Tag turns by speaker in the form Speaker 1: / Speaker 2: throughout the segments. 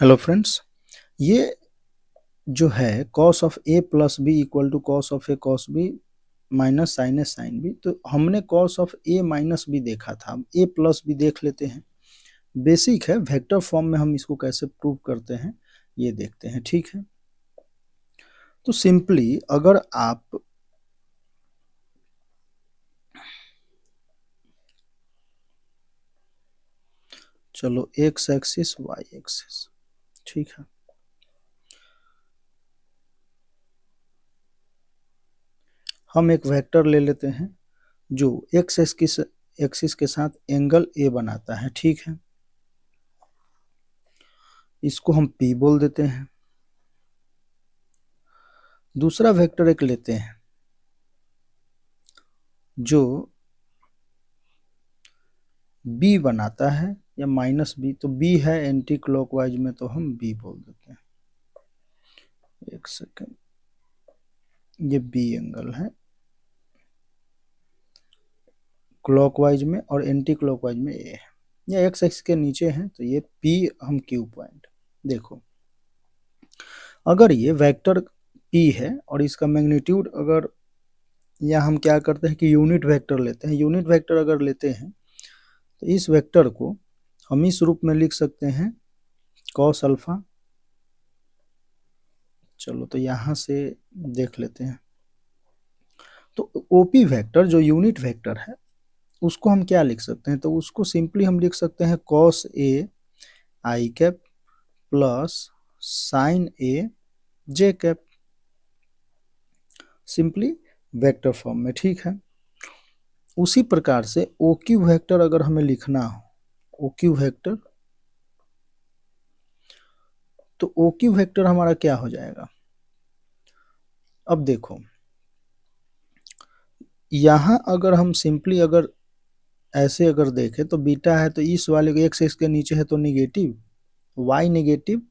Speaker 1: Hello friends, ये जो है cos of A plus B equal to cos of A cos B minus sine A sine B. तो हमने cos of A minus B देखा था, अब ए प्लस बी देख लेते हैं। बेसिक है, वेक्टर फॉर्म में हम इसको कैसे प्रूव करते हैं ये देखते हैं। ठीक है, तो सिंपली अगर आप चलो एक्स एक्सिस वाई एक्सिस, ठीक है, हम एक वेक्टर ले लेते हैं जो एक्स एक्सिस के साथ एंगल ए बनाता है। ठीक है, इसको हम पी बोल देते हैं। दूसरा वेक्टर एक लेते हैं जो बी बनाता है या माइनस बी, तो बी है एंटी क्लॉकवाइज में, तो हम बी बोल देते हैं। एक सेकेंड, ये बी एंगल है क्लॉकवाइज में और एंटी क्लॉकवाइज में ए है, या एक्स एक्स के नीचे है, तो ये पी हम क्यू पॉइंट। देखो, अगर ये वेक्टर पी है और इसका मैग्नीट्यूड अगर, या हम क्या करते हैं कि यूनिट वेक्टर लेते हैं। यूनिट वेक्टर अगर लेते हैं तो इस वेक्टर को हम इस रूप में लिख सकते हैं कॉस अल्फा। चलो तो यहाँ से देख लेते हैं, तो ओपी वेक्टर जो यूनिट वेक्टर है उसको हम क्या लिख सकते हैं, तो उसको सिंपली हम लिख सकते हैं cos A I cap plus sine A J cap, simply vector form में। ठीक है, उसी प्रकार से ओ क्यू वेक्टर अगर हमें लिखना हो, ओ क्यू वेक्टर, तो ओ क्यू वेक्टर हमारा क्या हो जाएगा। अब देखो, यहाँ अगर हम सिंपली अगर ऐसे अगर देखें तो बीटा है तो इस वाले को एक्स एक्स के नीचे है तो negative, Y negative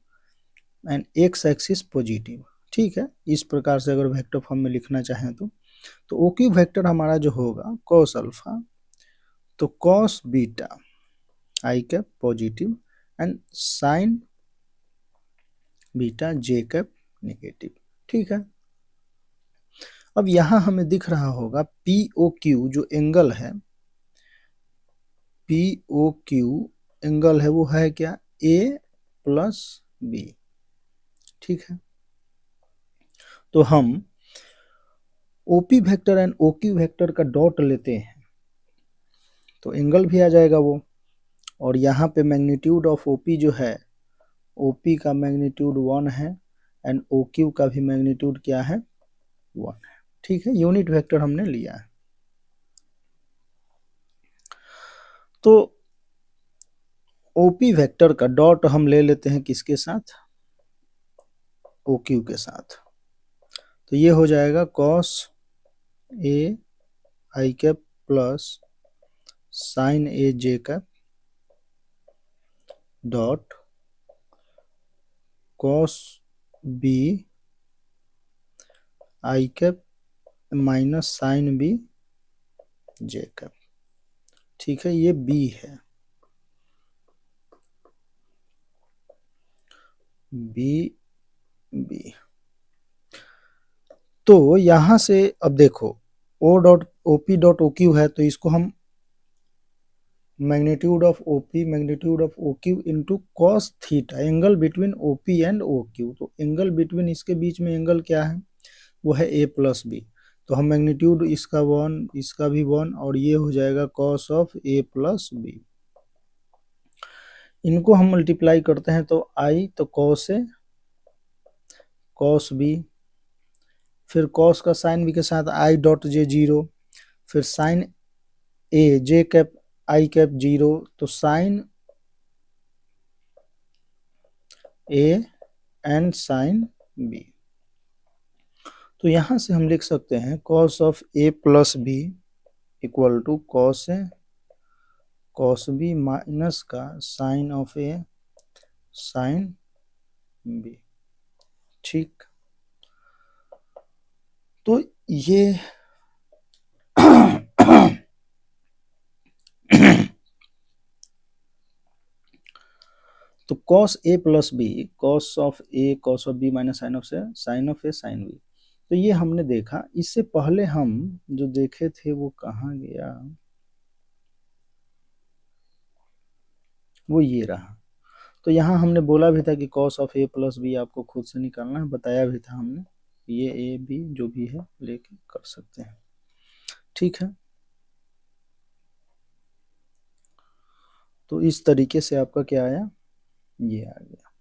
Speaker 1: and X axis positive. ठीक है, इस प्रकार से अगर वेक्टर फॉर्म में लिखना चाहें तो ओ क्यू वेक्टर हमारा जो होगा कॉस अल्फा, तो cos beta I cap positive and sign beta J cap negative. ठीक है, अब यहाँ हमें दिख रहा होगा पी ओ क्यू जो एंगल है, पी ओ क्यू एंगल है वो है क्या, ए प्लस बी। ठीक है, तो हम OP vector and OQ vector का डॉट लेते हैं तो एंगल भी आ जाएगा वो, और यहाँ पे मैग्नीट्यूड ऑफ ओपी जो है, ओपी का मैग्नीट्यूड 1 है एंड ओक्यू का भी मैग्नीट्यूड क्या है, 1 है। ठीक है, यूनिट वेक्टर हमने लिया है। तो ओपी वेक्टर का डॉट हम ले लेते हैं किसके साथ, ओक्यू के साथ, तो ये हो जाएगा cos A I cap plus sine A J cap dot cos B I cap minus sine B J cap. ठीक है, ये बी है, बी बी। तो यहां से अब देखो, O dot OP dot O Q है, तो इसको हम magnitude of OP magnitude of O Q into cos theta, angle between OP and O Q, तो एंगल बिटवीन इसके बीच में एंगल क्या है, वो है ए प्लस बी, तो हम मैग्नीट्यूड इसका 1 इसका भी 1 और ये हो जाएगा cos of A plus B. इनको हम मल्टीप्लाई करते हैं तो आई, तो कॉस ए कॉस बी, फिर कॉस का साइन बी के साथ आई डॉट जे 0, फिर sine A J cap I cap 0, तो sine A and sine B. तो यहां से हम लिख सकते हैं cos of A plus B equal to cos A cos B minus का sine of A sine B. ठीक, तो ये तो cos a plus b, cos of A cos of b minus sine of से, sine of A sine B. तो ये हमने देखा। इससे पहले हम जो देखे थे वो कहाँ गया, वो ये रहा। तो यहाँ हमने बोला भी था कि cos of A plus B आपको खुद से निकालना है, बताया भी था हमने। ये ए बी जो भी है लेके कर सकते हैं, ठीक है। तो इस तरीके से आपका क्या आया, ये आ गया।